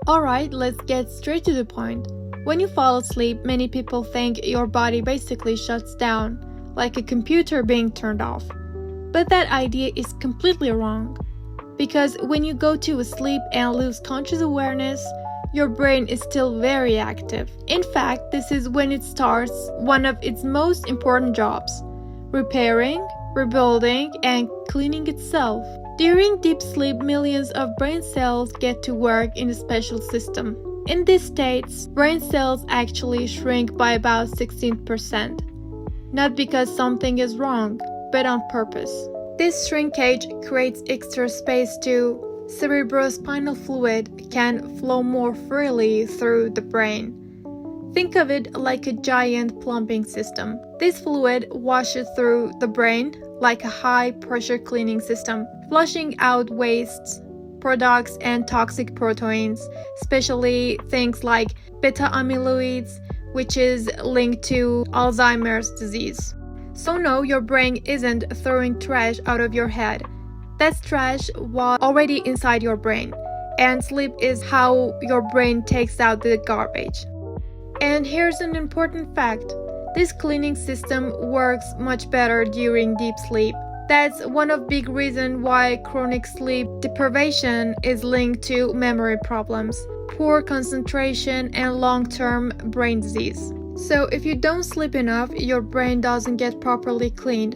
Alright, let's get straight to the point. When you fall asleep, many people think your body basically shuts down, like a computer being turned off. But that idea is completely wrong. Because when you go to sleep and lose conscious awareness, your brain is still very active. In fact, this is when it starts one of its most important jobs: repairing, rebuilding, and cleaning itself. During deep sleep, millions of brain cells get to work in a special system. In these states, brain cells actually shrink by about 16%. Not because something is wrong, but on purpose. This shrinkage creates extra space to cerebrospinal fluid can flow more freely through the brain. Think of it like a giant plumbing system. This fluid washes through the brain like a high-pressure cleaning system, flushing out wastes, products, and toxic proteins, especially things like beta-amyloids, which is linked to Alzheimer's disease. So no, your brain isn't throwing trash out of your head. That trash was already inside your brain, and sleep is how your brain takes out the garbage. And here's an important fact. This cleaning system works much better during deep sleep. That's one of the big reasons why chronic sleep deprivation is linked to memory problems, poor concentration, and long-term brain disease. So if you don't sleep enough, your brain doesn't get properly cleaned,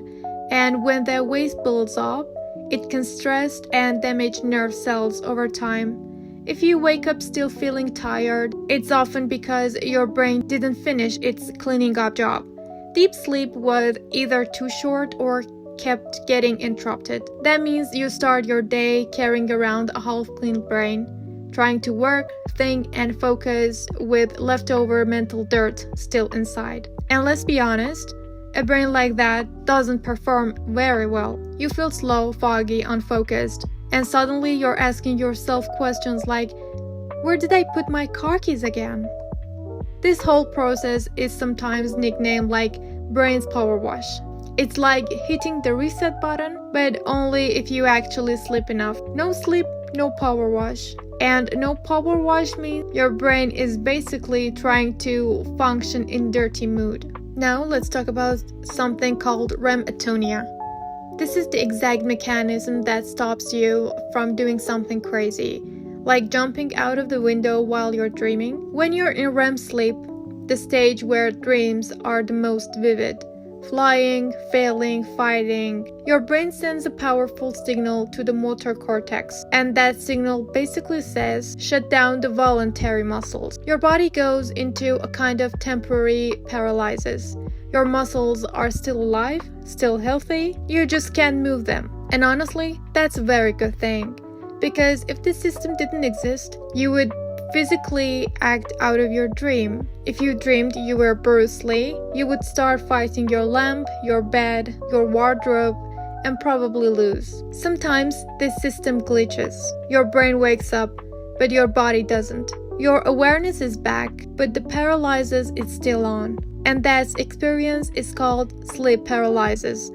and when that waste builds up, it can stress and damage nerve cells over time. If you wake up still feeling tired, it's often because your brain didn't finish its cleaning up job. Deep sleep was either too short or kept getting interrupted. That means you start your day carrying around a half-cleaned brain, trying to work, think, and focus with leftover mental dirt still inside. And let's be honest, a brain like that doesn't perform very well. You feel slow, foggy, unfocused, and suddenly you're asking yourself questions like, where did I put my car keys again? This whole process is sometimes nicknamed like brain's power wash. It's like hitting the reset button, but only if you actually sleep enough. No sleep, no power wash. And no power wash means your brain is basically trying to function in dirty mood. Now let's talk about something called REM atonia. This is the exact mechanism that stops you from doing something crazy, like jumping out of the window while you're dreaming. When you're in REM sleep, the stage where dreams are the most vivid, flying, failing, fighting, your brain sends a powerful signal to the motor cortex, and that signal basically says, shut down the voluntary muscles. Your body goes into a kind of temporary paralysis. Your muscles are still alive, still healthy, you just can't move them. And honestly, that's a very good thing. Because if this system didn't exist, you would physically act out of your dream. If you dreamed you were Bruce Lee, you would start fighting your lamp, your bed, your wardrobe, and probably lose. Sometimes this system glitches. Your brain wakes up, but your body doesn't. Your awareness is back, but the paralysis is still on. And that experience is called sleep paralysis,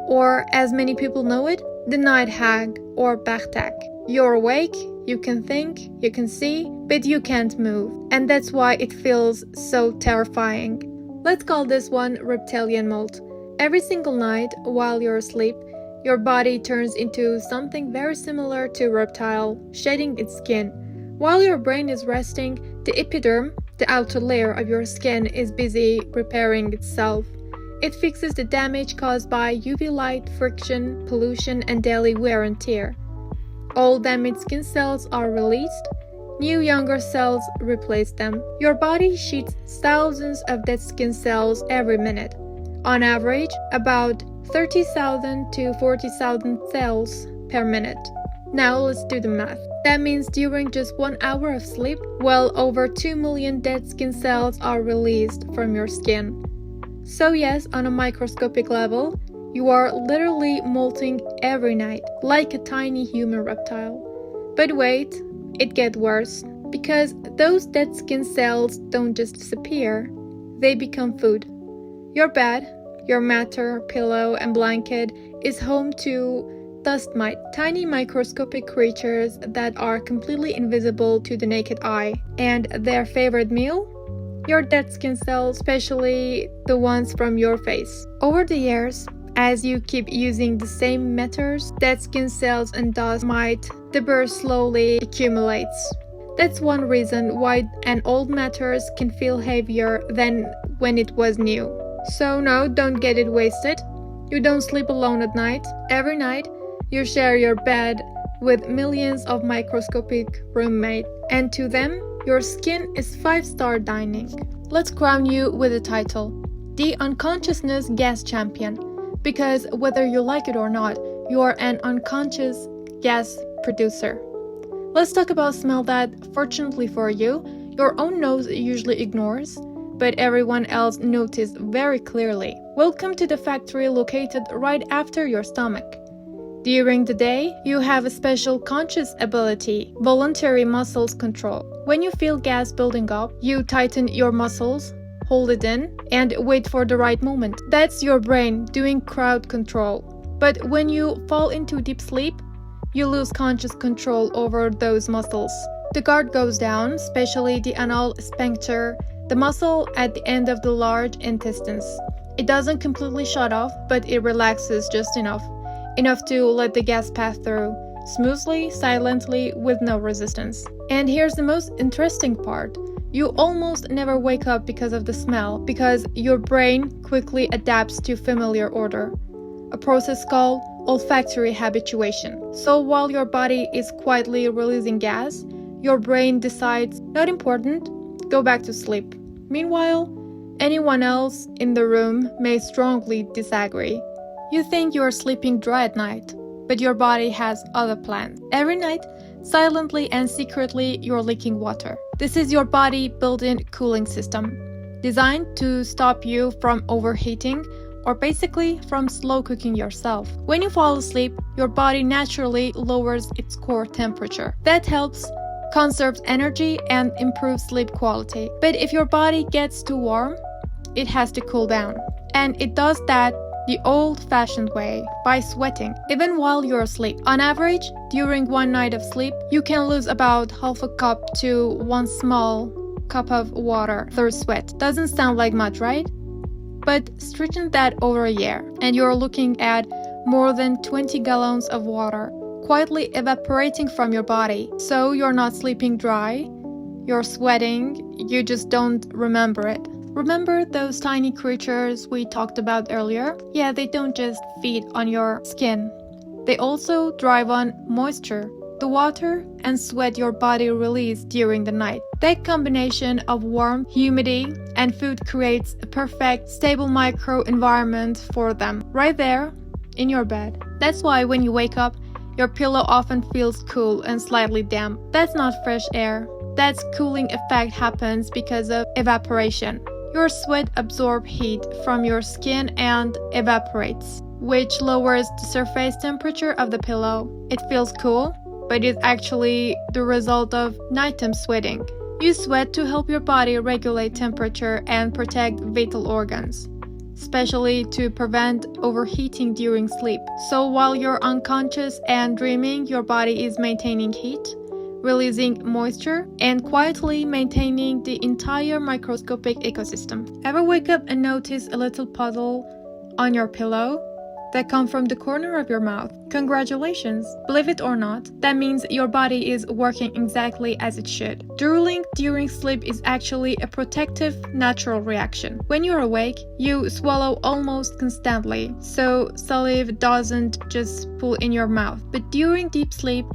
or as many people know it, the night hag or Bachtak. You're awake, you can think, you can see, but you can't move. And that's why it feels so terrifying. Let's call this one reptilian mode. Every single night while you're asleep, your body turns into something very similar to a reptile, shedding its skin. While your brain is resting, the epiderm, the outer layer of your skin, is busy repairing itself. It fixes the damage caused by UV light, friction, pollution, and daily wear and tear. All damaged skin cells are released. New younger cells replace them. Your body sheds thousands of dead skin cells every minute. On average, about 30,000 to 40,000 cells per minute. Now let's do the math. That means during just 1 hour of sleep, well over 2 million dead skin cells are released from your skin. So yes, on a microscopic level, you are literally molting every night, like a tiny human reptile. But wait, it gets worse, because those dead skin cells don't just disappear, they become food. Your bed, your matter, pillow, and blanket is home to dust mite, tiny microscopic creatures that are completely invisible to the naked eye. And their favorite meal? Your dead skin cells, especially the ones from your face. Over the years, as you keep using the same methods, dead skin cells and dust mite debris slowly accumulates. That's one reason why an old mattress can feel heavier than when it was new. So no, don't get it wasted. You don't sleep alone at night. Every night, you share your bed with millions of microscopic roommates, and to them, your skin is 5-star dining. Let's crown you with a title, the Unconsciousness Gas Champion, because whether you like it or not, you are an unconscious gas producer. Let's talk about smell that, fortunately for you, your own nose usually ignores, but everyone else notices very clearly. Welcome to the factory located right after your stomach. During the day, you have a special conscious ability, voluntary muscles control. When you feel gas building up, you tighten your muscles, hold it in, and wait for the right moment. That's your brain doing crowd control. But when you fall into deep sleep, you lose conscious control over those muscles. The guard goes down, especially the anal sphincter, the muscle at the end of the large intestines. It doesn't completely shut off, but it relaxes just enough to let the gas pass through, smoothly, silently, with no resistance. And here's the most interesting part. You almost never wake up because of the smell, because your brain quickly adapts to familiar odor, a process called olfactory habituation. So while your body is quietly releasing gas, your brain decides, not important, go back to sleep. Meanwhile, anyone else in the room may strongly disagree. You think you are sleeping dry at night, but your body has other plans. Every night, silently and secretly, you're leaking water. This is your body built-in cooling system, designed to stop you from overheating or basically from slow cooking yourself. When you fall asleep, your body naturally lowers its core temperature. That helps conserve energy and improve sleep quality. But if your body gets too warm, it has to cool down. And it does that the old-fashioned way, by sweating, even while you're asleep. On average, during one night of sleep, you can lose about half a cup to 1 small cup of water through sweat. Doesn't sound like much, right? But stretching that over a year, and you're looking at more than 20 gallons of water quietly evaporating from your body. So you're not sleeping dry, you're sweating, you just don't remember it. Remember those tiny creatures we talked about earlier? Yeah, they don't just feed on your skin. They also thrive on moisture, the water and sweat your body releases during the night. That combination of warmth, humidity, and food creates a perfect, stable microenvironment for them, right there in your bed. That's why when you wake up, your pillow often feels cool and slightly damp. That's not fresh air. That cooling effect happens because of evaporation. Your sweat absorbs heat from your skin and evaporates, which lowers the surface temperature of the pillow. It feels cool, but it's actually the result of nighttime sweating. You sweat to help your body regulate temperature and protect vital organs, especially to prevent overheating during sleep. So while you're unconscious and dreaming, your body is maintaining heat, releasing moisture, and quietly maintaining the entire microscopic ecosystem. Ever wake up and notice a little puddle on your pillow that come from the corner of your mouth? Congratulations! Believe it or not, that means your body is working exactly as it should. Drooling during sleep is actually a protective, natural reaction. When you're awake, you swallow almost constantly, so saliva doesn't just pull in your mouth. But during deep sleep,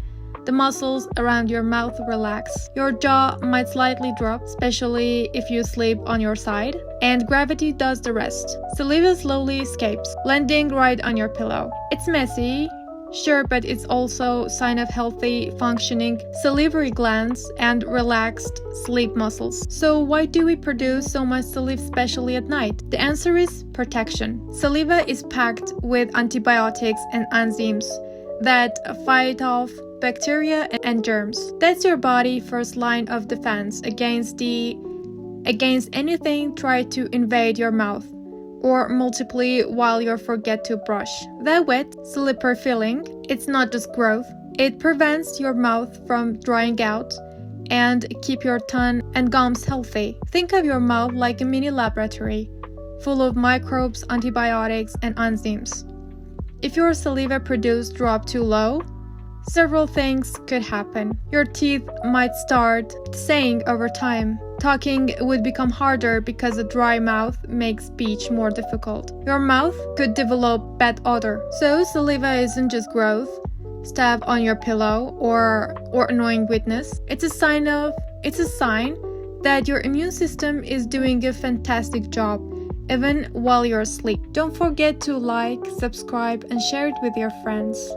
the muscles around your mouth relax. Your jaw might slightly drop, especially if you sleep on your side, and gravity does the rest. Saliva slowly escapes, landing right on your pillow. It's messy, sure, but it's also a sign of healthy, functioning salivary glands and relaxed sleep muscles. So why do we produce so much saliva, especially at night? The answer is protection. Saliva is packed with antibiotics and enzymes that fight off bacteria and germs. That's your body's first line of defense against anything try to invade your mouth, or multiply while you forget to brush. That wet, slippery feeling, it's not just growth. It prevents your mouth from drying out and keep your tongue and gums healthy. Think of your mouth like a mini laboratory, full of microbes, antibiotics, and enzymes. If your saliva produce drop too low, several things could happen. Your teeth might start saying over time. Talking would become harder because a dry mouth makes speech more difficult. Your mouth could develop bad odor. So saliva isn't just growth, staph on your pillow, or annoying witness. It's a sign that your immune system is doing a fantastic job, even while you're asleep. Don't forget to like, subscribe, and share it with your friends.